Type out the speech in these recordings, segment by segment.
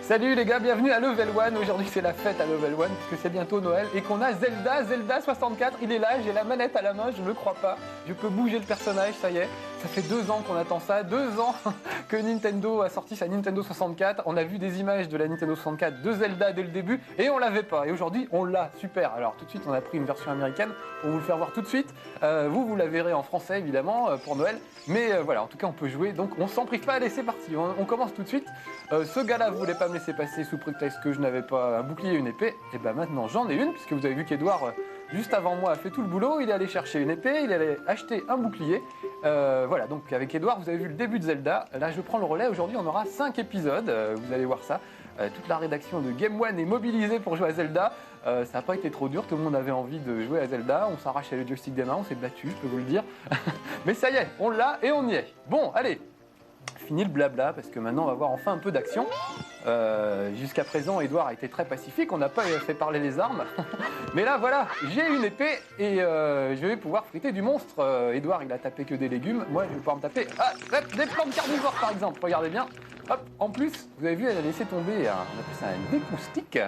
Salut les gars, bienvenue à Level 1. Aujourd'hui c'est la fête à Level 1 puisque c'est bientôt Noël et qu'on a Zelda 64, il est là, j'ai la manette à la main, je ne le crois pas. Je peux bouger le personnage, ça y est. Ça fait 2 ans qu'on attend ça, 2 ans que Nintendo a sorti sa Nintendo 64. On a vu des images de la Nintendo 64 de Zelda dès le début et on l'avait pas. Et aujourd'hui on l'a, super. Alors tout de suite on a pris une version américaine pour vous le faire voir tout de suite. Vous la verrez en français évidemment pour Noël. Mais voilà, en tout cas on peut jouer, donc on s'en prive pas, allez c'est parti, on commence tout de suite. Ce gars-là voulait pas me laisser passer sous prétexte que je n'avais pas un bouclier et une épée. Et ben maintenant j'en ai une, puisque vous avez vu qu'Edouard, juste avant moi, a fait tout le boulot. Il est allé chercher une épée, il est allé acheter un bouclier. Voilà, donc avec Edouard, vous avez vu le début de Zelda. Là je prends le relais, aujourd'hui on aura 5 épisodes, vous allez voir ça. Toute la rédaction de Game One est mobilisée pour jouer à Zelda. Ça n'a pas été trop dur, tout le monde avait envie de jouer à Zelda. On s'arrachait le joystick des mains, on s'est battu, je peux vous le dire. Mais ça y est, on l'a et on y est. Bon, allez, fini le blabla, parce que maintenant on va voir enfin un peu d'action. Jusqu'à présent, Edouard a été très pacifique, on n'a pas fait parler les armes. Mais là, voilà, j'ai une épée et je vais pouvoir friter du monstre. Edouard, il a tapé que des légumes, moi je vais pouvoir me taper des plantes carnivores par exemple, regardez bien. Hop, en plus, vous avez vu, elle a laissé tomber, on appelle ça un découstique.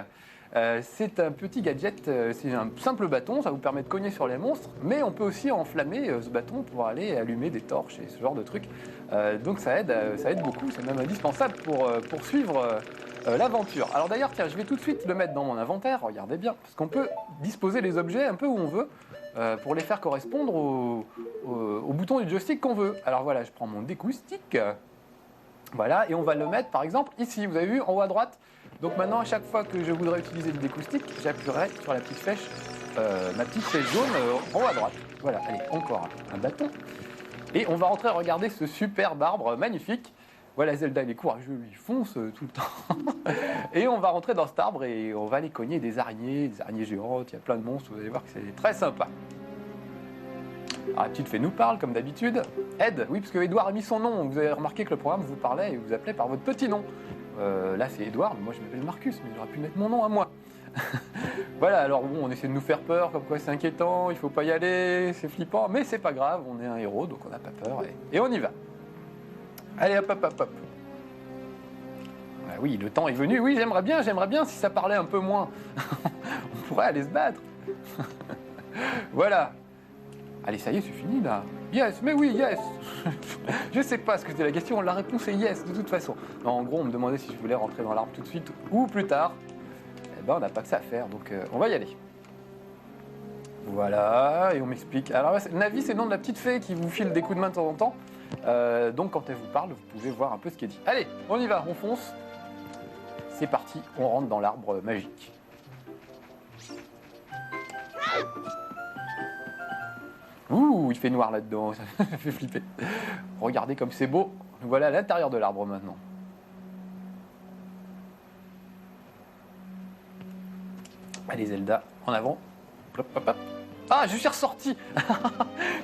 C'est un petit gadget, c'est un simple bâton, ça vous permet de cogner sur les monstres, mais on peut aussi enflammer ce bâton pour aller allumer des torches et ce genre de trucs. Donc ça aide beaucoup, c'est même indispensable pour poursuivre l'aventure. Alors d'ailleurs, tiens, je vais tout de suite le mettre dans mon inventaire, regardez bien, parce qu'on peut disposer les objets un peu où on veut, pour les faire correspondre au bouton du joystick qu'on veut. Alors voilà, je prends mon découstique, voilà, et on va le mettre par exemple ici, vous avez vu, en haut à droite. Donc maintenant, à chaque fois que je voudrais utiliser le découstique, j'appuierai sur la petite flèche, ma petite flèche jaune en haut à droite. Voilà, allez, encore un bâton. Et on va rentrer regarder ce superbe arbre magnifique. Voilà, Zelda, il est courageux, il fonce tout le temps. Et on va rentrer dans cet arbre et on va aller cogner des araignées géantes, il y a plein de monstres, vous allez voir que c'est très sympa. Alors la petite fée nous parle, comme d'habitude. Ed, oui, parce que Edouard a mis son nom, vous avez remarqué que le programme vous parlait et vous appelait par votre petit nom. Là c'est Edouard, mais moi je m'appelle Marcus, mais j'aurais pu mettre mon nom à moi. Voilà, alors bon, on essaie de nous faire peur, comme quoi c'est inquiétant, il faut pas y aller, c'est flippant, mais c'est pas grave, on est un héros, donc on n'a pas peur, et on y va. Allez, hop, hop, hop, hop. Ah oui, le temps est venu, oui, j'aimerais bien si ça parlait un peu moins. On pourrait aller se battre. Voilà. Allez, ça y est, c'est fini là. Yes, mais oui, yes. Je sais pas ce que c'était la question, la réponse est yes de toute façon. Non, en gros, on me demandait si je voulais rentrer dans l'arbre tout de suite ou plus tard. Eh ben, on n'a pas que ça à faire, donc on va y aller. Voilà, et on m'explique. Alors, Navi, c'est le nom de la petite fée qui vous file des coups de main de temps en temps. Donc, quand elle vous parle, vous pouvez voir un peu ce qu'elle dit. Allez, on y va, on fonce. C'est parti, on rentre dans l'arbre magique. Ouh, il fait noir là-dedans, ça fait flipper. Regardez comme c'est beau. Nous voilà à l'intérieur de l'arbre maintenant. Allez Zelda, en avant. Plop, plop, plop. Ah, je suis ressorti.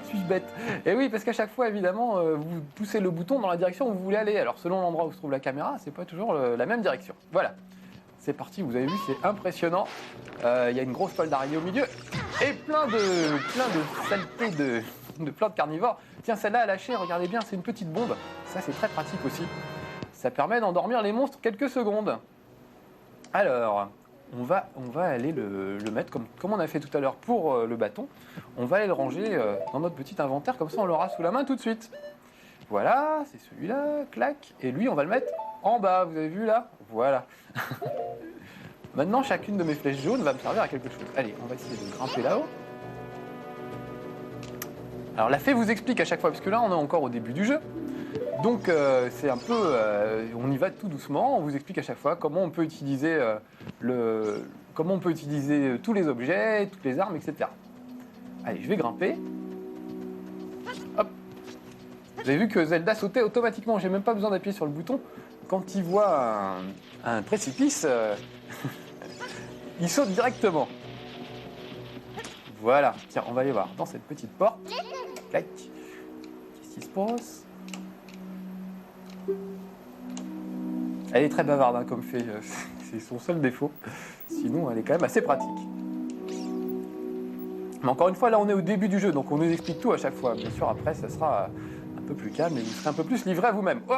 Suis-je bête? Et oui, parce qu'à chaque fois, évidemment, vous poussez le bouton dans la direction où vous voulez aller. Alors, selon l'endroit où se trouve la caméra, c'est pas toujours la même direction. Voilà. C'est parti, vous avez vu, c'est impressionnant. Il y a une grosse toile d'araignée au milieu et plein de saletés de plantes carnivores. Tiens, celle-là a lâché, regardez bien, c'est une petite bombe. Ça, c'est très pratique aussi. Ça permet d'endormir les monstres quelques secondes. Alors, on va aller le mettre comme on a fait tout à l'heure pour le bâton. On va aller le ranger dans notre petit inventaire, comme ça on l'aura sous la main tout de suite. Voilà, c'est celui-là, clac. Et lui, on va le mettre en bas, vous avez vu là? Voilà. Maintenant, chacune de mes flèches jaunes va me servir à quelque chose. Allez, on va essayer de grimper là-haut. Alors la fée vous explique à chaque fois, parce que là, on est encore au début du jeu. Donc, c'est un peu... on y va tout doucement, on vous explique à chaque fois comment on peut utiliser, tous les objets, toutes les armes, etc. Allez, je vais grimper. Hop. Vous avez vu que Zelda sautait automatiquement, j'ai même pas besoin d'appuyer sur le bouton. Quand il voit un précipice, il saute directement. Voilà, tiens, on va aller voir dans cette petite porte. Clac. Qu'est-ce qui se passe? Elle est très bavarde hein, comme fée, c'est son seul défaut. Sinon, elle est quand même assez pratique. Mais encore une fois, là, on est au début du jeu, donc on nous explique tout à chaque fois. Bien sûr, après, ça sera un peu plus calme et vous serez un peu plus livré à vous-même. Oh!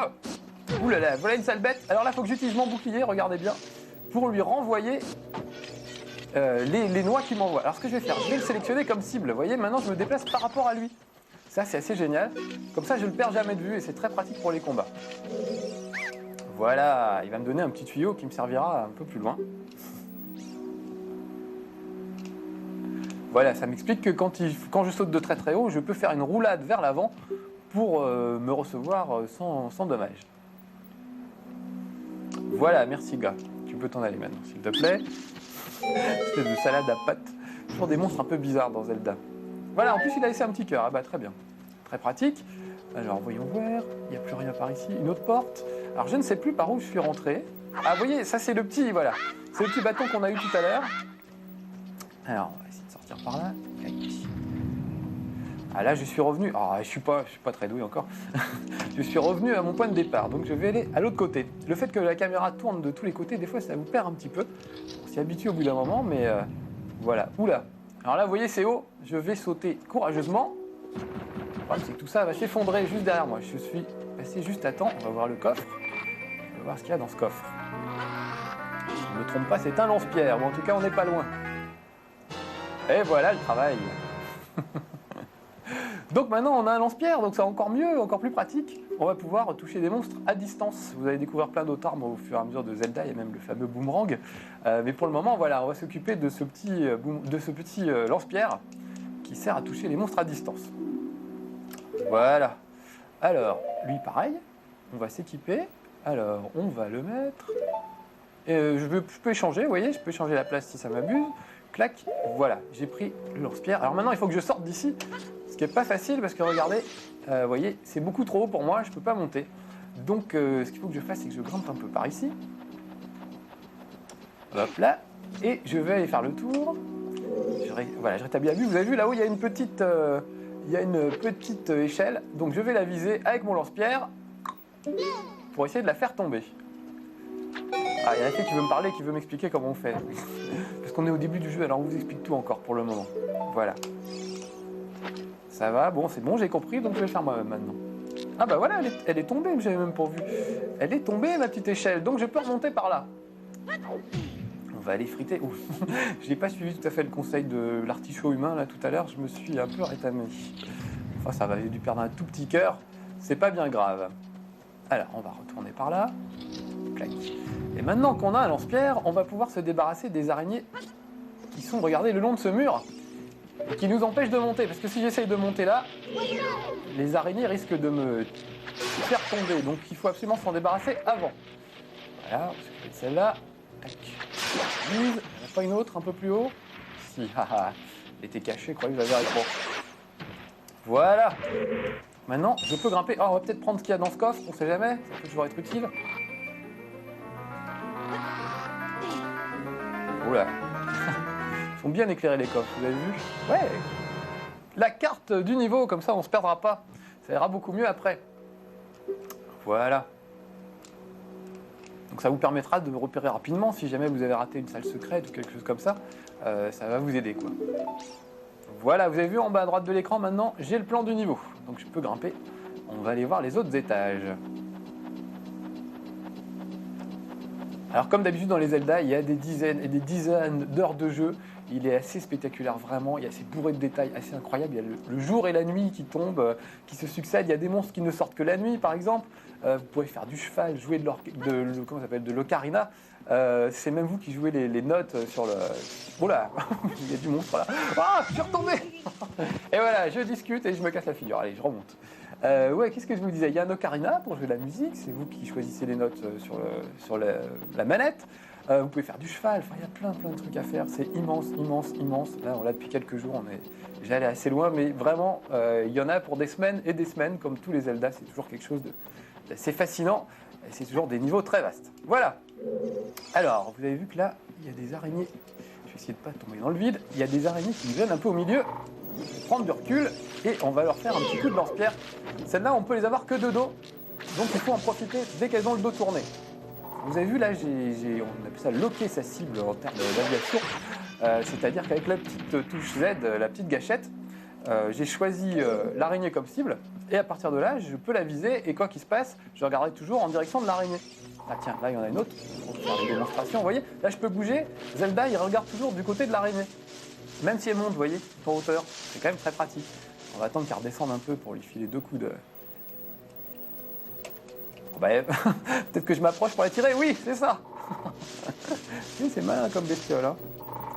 Ouh là là, voilà une sale bête. Alors là, il faut que j'utilise mon bouclier, regardez bien, pour lui renvoyer les noix qu'il m'envoie. Alors ce que je vais faire, je vais le sélectionner comme cible. Vous voyez, maintenant, je me déplace par rapport à lui. Ça, c'est assez génial. Comme ça, je ne le perds jamais de vue et c'est très pratique pour les combats. Voilà, il va me donner un petit tuyau qui me servira un peu plus loin. Voilà, ça m'explique que quand je saute de très très haut, je peux faire une roulade vers l'avant pour me recevoir sans dommage. Voilà, merci gars. Tu peux t'en aller maintenant, s'il te plaît. Espèce de salade à pâtes. Toujours des monstres un peu bizarres dans Zelda. Voilà, en plus il a laissé un petit cœur. Ah bah très bien. Très pratique. Alors voyons voir, il n'y a plus rien par ici. Une autre porte. Alors je ne sais plus par où je suis rentré. Ah vous voyez, ça c'est le petit, voilà. C'est le petit bâton qu'on a eu tout à l'heure. Alors on va essayer de sortir par là. Ah là je suis revenu. Ah je suis pas très doué encore. Je suis revenu à mon point de départ. Donc je vais aller à l'autre côté. Le fait que la caméra tourne de tous les côtés, des fois ça vous perd un petit peu. On s'y habitue au bout d'un moment, mais voilà. Oula. Alors là vous voyez c'est haut. Je vais sauter courageusement. Le problème c'est que tout ça va s'effondrer juste derrière moi. Je suis passé juste à temps. On va voir le coffre. On va voir ce qu'il y a dans ce coffre. Je ne me trompe pas, c'est un lance-pierre. Bon, en tout cas on n'est pas loin. Et voilà le travail. Donc maintenant on a un lance-pierre, donc c'est encore mieux, encore plus pratique. On va pouvoir toucher des monstres à distance. Vous allez découvrir plein d'autres armes au fur et à mesure de Zelda, il y a même le fameux boomerang. Mais pour le moment, voilà, on va s'occuper de ce petit lance-pierre qui sert à toucher les monstres à distance. Voilà. Alors, lui pareil, on va s'équiper. Alors, on va le mettre. Je peux échanger, vous voyez, je peux échanger la place si ça m'abuse. Clac, voilà, j'ai pris le lance-pierre. Alors maintenant, il faut que je sorte d'ici, ce qui n'est pas facile parce que regardez, vous voyez, c'est beaucoup trop haut pour moi, je ne peux pas monter. Donc, ce qu'il faut que je fasse, c'est que je grimpe un peu par ici. Hop là, et je vais aller faire le tour. Voilà, je rétablis la vue. Vous avez vu là-haut, il y a une petite échelle. Donc, je vais la viser avec mon lance-pierre pour essayer de la faire tomber. Ah, il y a quelqu'un qui veut me parler, qui veut m'expliquer comment on fait. Parce qu'on est au début du jeu, alors on vous explique tout encore pour le moment. Voilà. Ça va, bon, c'est bon, j'ai compris, donc je vais le faire moi-même maintenant. Ah bah voilà, elle est tombée, j'avais même pas vu. Elle est tombée, ma petite échelle, donc je peux remonter par là. On va aller friter. Ouh. Je n'ai pas suivi tout à fait le conseil de l'artichaut humain, là, tout à l'heure, je me suis un peu rétamé. Enfin, ça va, j'ai dû perdre un tout petit cœur, c'est pas bien grave. Alors, on va retourner par là. Clac. Et maintenant qu'on a un lance-pierre, on va pouvoir se débarrasser des araignées qui sont, regardez, le long de ce mur et qui nous empêchent de monter. Parce que si j'essaye de monter là, les araignées risquent de me faire tomber. Donc il faut absolument s'en débarrasser avant. Voilà, on va s'occuper de celle-là. Tac. Il n'y en a pas une autre un peu plus haut? Si, haha. Elle était cachée, je croyais que je l'avais répondu. Voilà. Maintenant, je peux grimper. Oh, on va peut-être prendre ce qu'il y a dans ce coffre, on sait jamais, ça peut toujours être utile. Oula. Ils sont bien éclairés les coffres, vous avez vu? Ouais. La carte du niveau, comme ça on se perdra pas. Ça ira beaucoup mieux après. Voilà. Donc ça vous permettra de repérer rapidement si jamais vous avez raté une salle secrète ou quelque chose comme ça. Ça va vous aider quoi. Voilà, vous avez vu en bas à droite de l'écran maintenant, j'ai le plan du niveau. Donc je peux grimper. On va aller voir les autres étages. Alors comme d'habitude dans les Zelda, il y a des dizaines et des dizaines d'heures de jeu. Il est assez spectaculaire vraiment, il y a ces bourrées de détails assez incroyables. Il y a le jour et la nuit qui tombent, qui se succèdent. Il y a des monstres qui ne sortent que la nuit par exemple. Vous pouvez faire du cheval, jouer de l'ocarina. C'est même vous qui jouez les notes sur le... Oh là, il y a du monstre là. Ah, je suis retombé. Et voilà, je discute et je me casse la figure. Allez, je remonte. Ouais, qu'est-ce que je vous disais? Il y a un ocarina pour jouer de la musique, c'est vous qui choisissez les notes sur la manette. Vous pouvez faire du cheval, enfin, il y a plein de trucs à faire, c'est immense. Là, on l'a depuis quelques jours, on est déjà allé assez loin, mais vraiment, il y en a pour des semaines et des semaines, comme tous les Zelda, c'est toujours quelque chose d'assez fascinant, et c'est toujours des niveaux très vastes. Voilà. Alors, vous avez vu que là, il y a des araignées, je vais essayer de ne pas tomber dans le vide, il y a des araignées qui nous viennent un peu au milieu. Je vais prendre du recul et on va leur faire un petit coup de lance-pierre. Celles-là, on peut les avoir que de dos, donc il faut en profiter dès qu'elles ont le dos tourné. Vous avez vu là, on appelle ça loquer sa cible en termes d'aviation. C'est-à-dire qu'avec la petite touche Z, la petite gâchette, j'ai choisi l'araignée comme cible. Et à partir de là, je peux la viser. Et quoi qu'il se passe, je regarderai toujours en direction de l'araignée. Ah tiens, là il y en a une autre. On va faire une démonstration, vous voyez. Là je peux bouger. Zelda, il regarde toujours du côté de l'araignée. Même si elle monte, vous voyez, en hauteur. C'est quand même très pratique. On va attendre qu'elle redescende un peu pour lui filer 2 coups de... Oh bah, peut-être que je m'approche pour la tirer. Oui, c'est ça. Oui, c'est malin comme bestiole. Hein.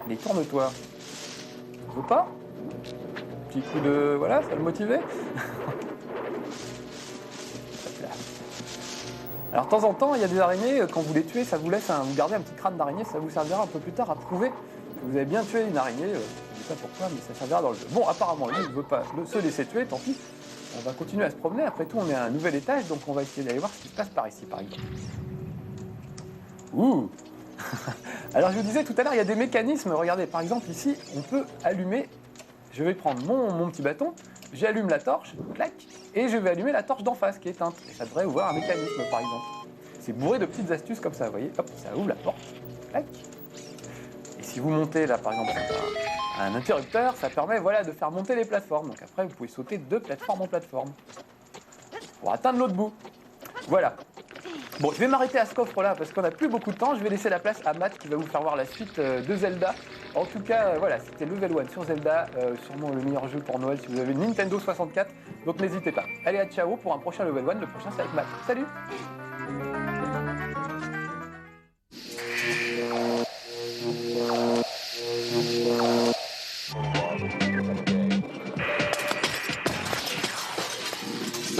Allez, tourne-toi. Tu veux pas? Petit coup de... Voilà, ça va le motiver. Alors de temps en temps, il y a des araignées, quand vous les tuez, ça vous laisse vous gardez un petit crâne d'araignée, ça vous servira un peu plus tard à prouver que vous avez bien tué une araignée. Je ne sais pas pourquoi, mais ça servira dans le jeu. Bon, apparemment, lui, il ne veut pas se laisser tuer, tant pis. On va continuer à se promener. Après tout, on est à un nouvel étage, donc on va essayer d'aller voir ce qui se passe par ici, par exemple. Ouh. Alors je vous disais tout à l'heure, il y a des mécanismes. Regardez, par exemple, ici, on peut allumer... Je vais prendre mon petit bâton, j'allume la torche, clac, et je vais allumer la torche d'en face qui est éteinte. Et ça devrait ouvrir un mécanisme, par exemple. C'est bourré de petites astuces comme ça, vous voyez. Hop, ça ouvre la porte, clac. Et si vous montez là, par exemple, un interrupteur, ça permet voilà, de faire monter les plateformes. Donc après, vous pouvez sauter de plateforme en plateforme pour atteindre l'autre bout. Voilà. Bon, je vais m'arrêter à ce coffre-là parce qu'on n'a plus beaucoup de temps. Je vais laisser la place à Matt qui va vous faire voir la suite de Zelda. En tout cas, voilà, c'était Level 1 sur Zelda. Sûrement le meilleur jeu pour Noël si vous avez une Nintendo 64. Donc n'hésitez pas. Allez, à ciao pour un prochain Level 1. Le prochain, c'est avec Matt. Salut!